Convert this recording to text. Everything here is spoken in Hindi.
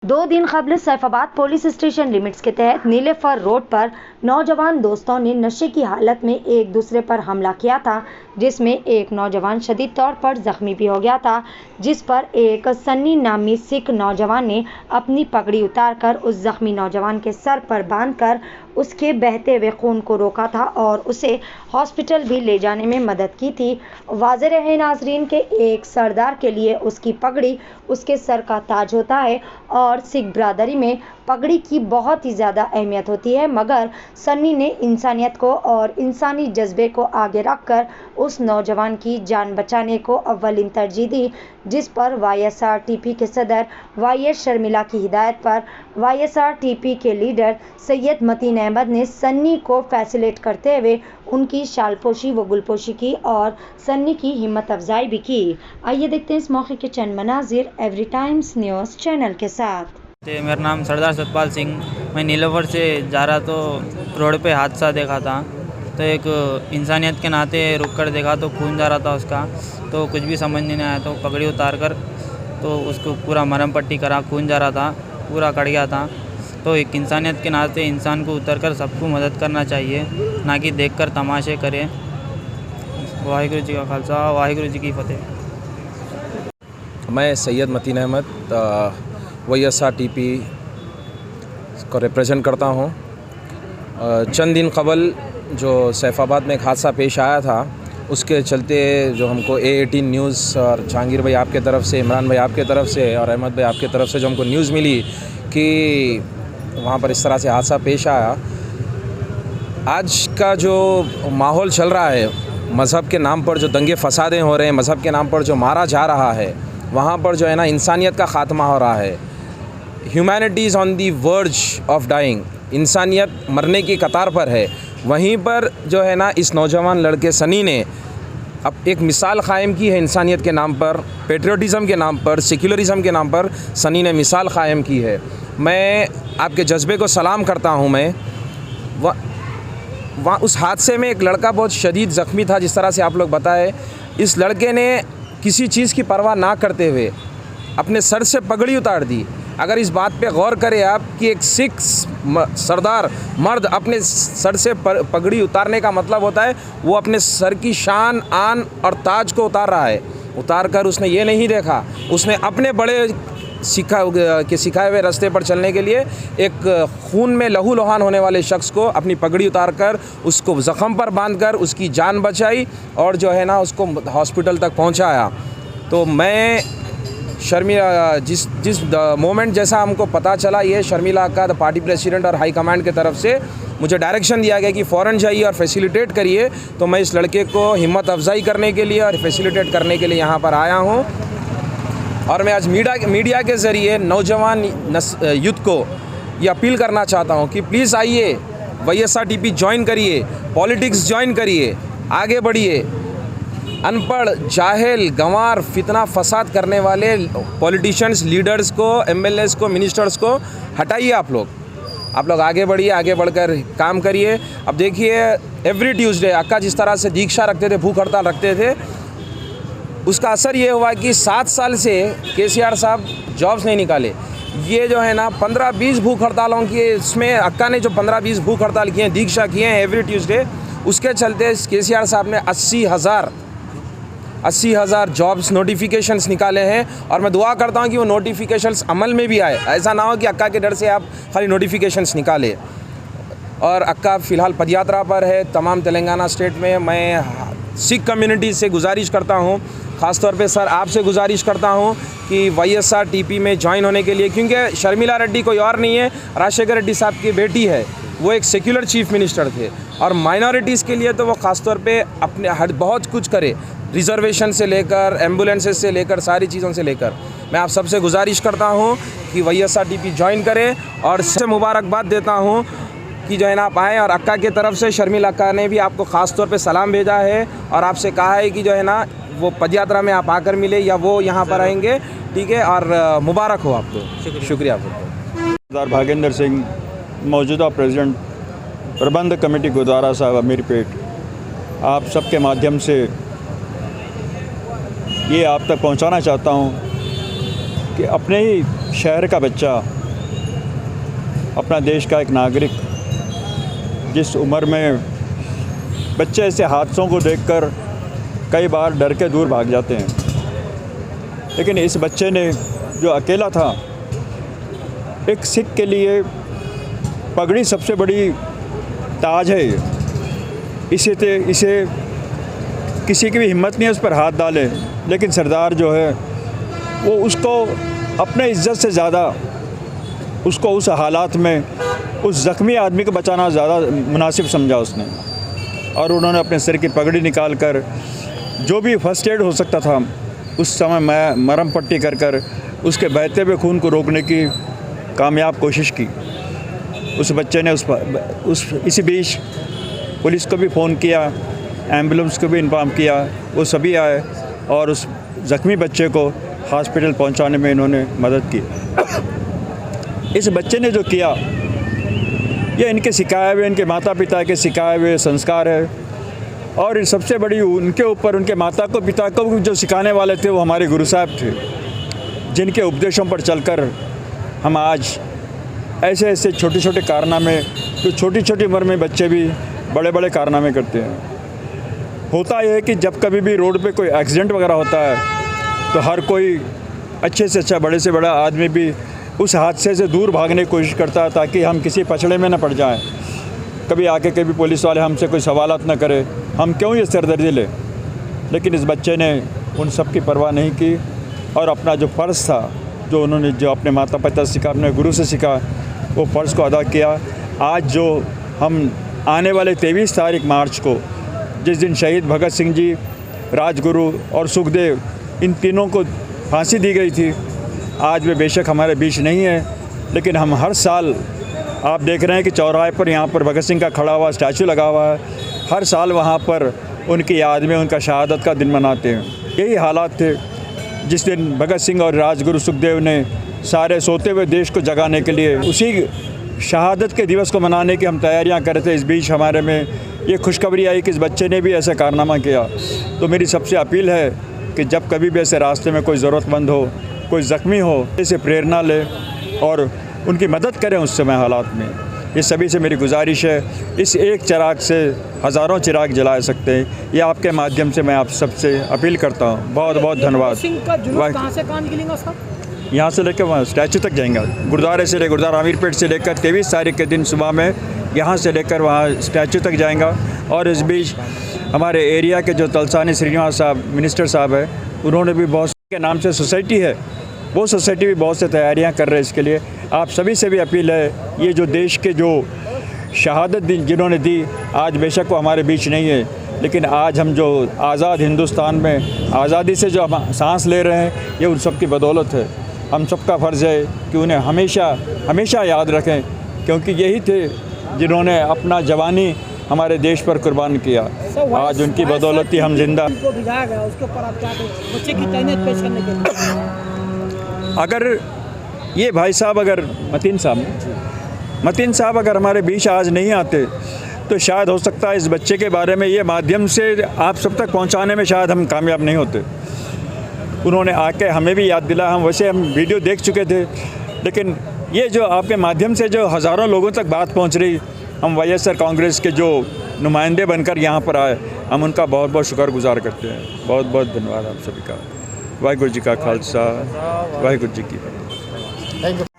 2 दिन कबल सैफाबाद पुलिस स्टेशन लिमिट्स के तहत नीलेफर रोड पर नौजवान दोस्तों ने नशे की हालत में एक दूसरे पर हमला किया था, जिसमें एक नौजवान शदीद तौर पर जख्मी भी हो गया था, जिस पर एक सन्नी नामी सिख नौजवान ने अपनी पगड़ी उतारकर उस जख्मी नौजवान के सर पर बांधकर उसके बहते हुए खून को रोका था और उसे हॉस्पिटल भी ले जाने में मदद की थी। वाज़ेह रहे नाज़रीन के एक सरदार के लिए उसकी पगड़ी उसके सर का ताज होता है और सिख बरादरी में पगड़ी की बहुत ही ज़्यादा अहमियत होती है, मगर सन्नी ने इंसानियत को और इंसानी जज्बे को आगे रखकर उस नौजवान की जान बचाने को अव्वलीन तरजीह दी, जिस पर YSRTP के सदर YS शर्मिला की हिदायत पर YSRTP के लीडर सैयद मतीन अहमद ने सन्नी को फैसिलेट करते हुए उनकी शालपोशी व गुलपोशी की और सन्नी की हिम्मत अफजाई भी की। आइए देखते हैं इस मौके के चंद मनाजिर एवरी टाइम्स न्यूज़ चैनल के साथ। मेरा नाम सरदार सतपाल सिंह। मैं नीलोफर से जा रहा तो रोड पे हादसा देखा था, तो एक इंसानियत के नाते रुक कर देखा तो खून जा रहा था उसका, तो कुछ भी समझ नहीं आया, तो पगड़ी उतार कर तो उसको पूरा मरहम पट्टी करा, खून जा रहा था, पूरा कट गया था। तो एक इंसानियत के नाते इंसान को उतर कर सबको मदद करना चाहिए, ना कि देख कर तमाशे करें। वाहिगुरु जी का खालसा, वाहिगुरु जी की फतेह। मैं सैयद मतीन अहमद YSRTP को रिप्रेजेंट करता हूँ। चंद दिन कबल जो सैफाबाद में एक हादसा पेश आया था, उसके चलते जो हमको A18 न्यूज़ और जहांगीर भाई आपके तरफ से, इमरान भाई आपके तरफ से और अहमद भाई आपके तरफ से जो हमको न्यूज़ मिली कि वहाँ पर इस तरह से हादसा पेश आया। आज का जो माहौल चल रहा है, मज़हब के नाम पर जो दंगे फसादें हो रहे हैं, मज़हब के नाम पर जो मारा जा रहा है, वहाँ पर जो है ना इंसानियत का ख़ात्मा हो रहा है। Humanity is on the verge of dying, इंसानियत मरने की कतार पर है। वहीं पर जो है ना इस नौजवान लड़के सनी ने अब एक मिसाल क़ायम की है इंसानियत के नाम पर, पेट्रियोटिज़म के नाम पर, सेक्युलरिज़म के नाम पर सनी ने मिसाल क़ायम की है। मैं आपके जज्बे को सलाम करता हूँ। मैं वहाँ उस हादसे में एक लड़का बहुत शदीद ज़ख्मी था, जिस तरह से आप लोग बताए। इस लड़के ने किसी चीज़ की परवाह ना करते हुए अपने सर से पगड़ी उतार दी। अगर इस बात पे गौर करें आप कि एक सिख सरदार मर्द अपने सर से पगड़ी उतारने का मतलब होता है वो अपने सर की शान, आन और ताज को उतार रहा है। उतार कर उसने ये नहीं देखा, उसने अपने बड़े सिखाए हुए रास्ते पर चलने के लिए एक खून में लहू लुहान होने वाले शख्स को अपनी पगड़ी उतार कर उसको ज़ख़म पर बांधकर उसकी जान बचाई और जो है ना उसको हॉस्पिटल तक पहुंचाया। तो मैं शर्मिला जिस मोमेंट जैसा हमको पता चला, ये शर्मिला का पार्टी प्रेसिडेंट और हाई कमांड की तरफ से मुझे डायरेक्शन दिया गया कि फ़ौरन जाइए और फैसिलिटेट करिए, तो मैं इस लड़के को हिम्मत अफजाई करने के लिए और फैसिलिटेट करने के लिए यहाँ पर आया हूँ। और मैं आज मीडिया के ज़रिए नौजवान यूथ को ये अपील करना चाहता हूँ कि प्लीज़ आइए, YSRTP ज्वाइन करिए, पॉलिटिक्स ज्वाइन करिए, आगे बढ़िए। अनपढ़, जाहिल, गंवार, फितना फसाद करने वाले पॉलिटिशियंस, लीडर्स को, MLAs को, मिनिस्टर्स को हटाइए। आप लोग आगे बढ़िए, आगे बढ़कर काम करिए। अब देखिए एवरी ट्यूसडे अक्का जिस तरह से दीक्षा रखते थे, भूख हड़ताल रखते थे, उसका असर ये हुआ कि 7 साल से KCR साहब जॉब्स नहीं निकाले। ये जो है ना 15-20 भूख हड़तालों की, इसमें अक्का ने जो 15-20 भूख हड़ताल किए हैं, दीक्षा किए हैं एवरी ट्यूसडे, उसके चलते KCR साहब ने 80,000 जॉब्स नोटिफिकेशंस निकाले हैं। और मैं दुआ करता हूं कि वो नोटिफिकेशंस अमल में भी आए। ऐसा ना हो कि अक्का के डर से आप खाली नोटिफिकेशंस निकाले। और अक्का फ़िलहाल पदयात्रा पर है तमाम तेलंगाना स्टेट में। मैं सिख कम्युनिटी से गुजारिश करता हूं, ख़ासतौर पे सर आपसे गुजारिश करता हूं कि YSRTP में ज्वाइन होने के लिए, क्योंकि शर्मिला रेड्डी कोई और नहीं है, राजशेखर रेड्डी साहब की बेटी है। वो एक सेक्युलर चीफ मिनिस्टर थे और माइनॉरिटीज़ के लिए तो वो ख़ासतौर पे अपने बहुत कुछ करे, रिजर्वेशन से लेकर, एम्बुलेंसेस से लेकर, सारी चीज़ों से लेकर। मैं आप सबसे गुजारिश करता हूँ कि YSRTP ज्वाइन करें और सबसे मुबारकबाद देता हूँ कि जो है ना आप आएँ। और अक्का की तरफ से शर्मिला अक्का ने भी आपको ख़ास तौर पे सलाम भेजा है और आपसे कहा है कि जो है ना वो पदयात्रा में आप आकर मिले या वो यहाँ पर आएंगे, ठीक है। और मुबारक हो आपको, शुक्रिया आपको। सरदार भागेंद्र सिंह, मौजूदा प्रेसिडेंट प्रबंध कमेटी गुरुद्वारा साहब अमीरपेट, आप सबके माध्यम से ये आप तक पहुंचाना चाहता हूं कि अपने ही शहर का बच्चा, अपना देश का एक नागरिक, जिस उम्र में बच्चे ऐसे हादसों को देखकर कई बार डर के दूर भाग जाते हैं, लेकिन इस बच्चे ने जो अकेला था, एक सिख के लिए पगड़ी सबसे बड़ी ताज है। इसे किसी की भी हिम्मत नहीं है उस पर हाथ डाले, लेकिन सरदार जो है वो उसको अपने इज्जत से ज़्यादा उसको उस हालात में उस ज़ख्मी आदमी को बचाना ज़्यादा मुनासिब समझा उसने। और उन्होंने अपने सिर की पगड़ी निकाल कर जो भी फर्स्ट एड हो सकता था उस समय मैं मरहम पट्टी कर उसके बहते हुए खून को रोकने की कामयाब कोशिश की। उस बच्चे ने इसी बीच पुलिस को भी फ़ोन किया, एम्बुलेंस को भी इन्फॉर्म किया, वो सभी आए और उस ज़ख्मी बच्चे को हॉस्पिटल पहुंचाने में इन्होंने मदद की। इस बच्चे ने जो किया ये इनके सिखाए हुए, इनके माता पिता के सिखाए हुए संस्कार है। और सबसे बड़ी उनके ऊपर उनके माता को पिता को जो सिखाने वाले थे वो हमारे गुरु साहब थे, जिनके उपदेशों पर चलकर हम आज ऐसे छोटे छोटे कारनामे, जो छोटी छोटी उम्र में बच्चे भी बड़े बड़े कारनामे करते हैं। होता यह है कि जब कभी भी रोड पे कोई एक्सीडेंट वगैरह होता है तो हर कोई अच्छे से अच्छा, बड़े से बड़ा आदमी भी उस हादसे से दूर भागने की कोशिश करता है ताकि हम किसी पछड़े में न पड़ जाएं। कभी आके कभी पुलिस वाले हमसे कोई सवालात न करें, हम क्यों ये सरदर्दी लें। लेकिन इस बच्चे ने उन सब की परवाह नहीं की और अपना जो फ़र्ज़ था, जो उन्होंने जो अपने माता पिता से सीखा, अपने गुरु से सीखा, वो फ़र्ज़ को अदा किया। आज जो हम आने वाले 23 तारीख मार्च को, जिस दिन शहीद भगत सिंह जी, राजगुरु और सुखदेव, इन तीनों को फांसी दी गई थी, आज वे बेशक हमारे बीच नहीं है, लेकिन हम हर साल आप देख रहे हैं कि चौराहे पर यहाँ पर भगत सिंह का खड़ा हुआ स्टैचू लगा हुआ है। हर साल वहाँ पर उनकी याद में उनका शहादत का दिन मनाते हैं। यही हालात थे जिस दिन भगत सिंह और राजगुरु सुखदेव ने सारे सोते हुए देश को जगाने के लिए उसी शहादत के दिवस को मनाने की हम तैयारियां कर रहे थे। इस बीच हमारे में ये खुशखबरी आई कि इस बच्चे ने भी ऐसा कारनामा किया। तो मेरी सबसे अपील है कि जब कभी भी ऐसे रास्ते में कोई ज़रूरतमंद हो, कोई ज़ख्मी हो, इसे प्रेरणा ले और उनकी मदद करें उस समय हालात में। ये सभी से मेरी गुजारिश है, इस एक चिराग से हज़ारों चिराग जला सकते हैं। ये आपके माध्यम से मैं आप सबसे अपील करता हूँ। बहुत बहुत धन्यवाद। कहाँ से कहाँ निकलेंगे उसका? यहाँ से लेकर वहाँ स्टैचू तक जाएंगे। गुरुद्वारे से गुरुद्वारा आमीरपेट से लेकर 23 तारीख के दिन सुबह में यहाँ से लेकर वहाँ स्टैचू तक जाएगा। और इस बीच हमारे एरिया के जो तलसानी श्रीनिवास साहब मिनिस्टर साहब है, उन्होंने भी बहुत के नाम से सोसाइटी है, वो सोसाइटी भी बहुत से तैयारियां कर रहे हैं इसके लिए। आप सभी से भी अपील है, ये जो देश के जो शहादत जिन्होंने दी, आज बेशक वो हमारे बीच नहीं है, लेकिन आज हम जो आज़ाद हिंदुस्तान में आज़ादी से जो हम सांस ले रहे हैं, ये उन सब की बदौलत है। हम सबका फ़र्ज़ है कि उन्हें हमेशा हमेशा याद रखें, क्योंकि यही थे जिन्होंने अपना जवानी हमारे देश पर कुर्बान किया। आज उनकी बदौलत ही हम जिंदा। अगर ये भाई साहब, अगर मतीन साहब अगर हमारे बीच आज नहीं आते तो शायद हो सकता है इस बच्चे के बारे में ये माध्यम से आप सब तक पहुंचाने में शायद हम कामयाब नहीं होते। उन्होंने आके हमें भी याद दिला, हम वैसे हम वीडियो देख चुके थे, लेकिन ये जो आपके माध्यम से जो हज़ारों लोगों तक बात पहुंच रही, हम वाईएसआर कांग्रेस के जो नुमाइंदे बनकर यहाँ पर आए, हम उनका बहुत बहुत शुक्रगुजार करते हैं। बहुत बहुत धन्यवाद आप सभी का। वाहिगुरू जी का खालसा, वाहिगुरू जी की फतेह।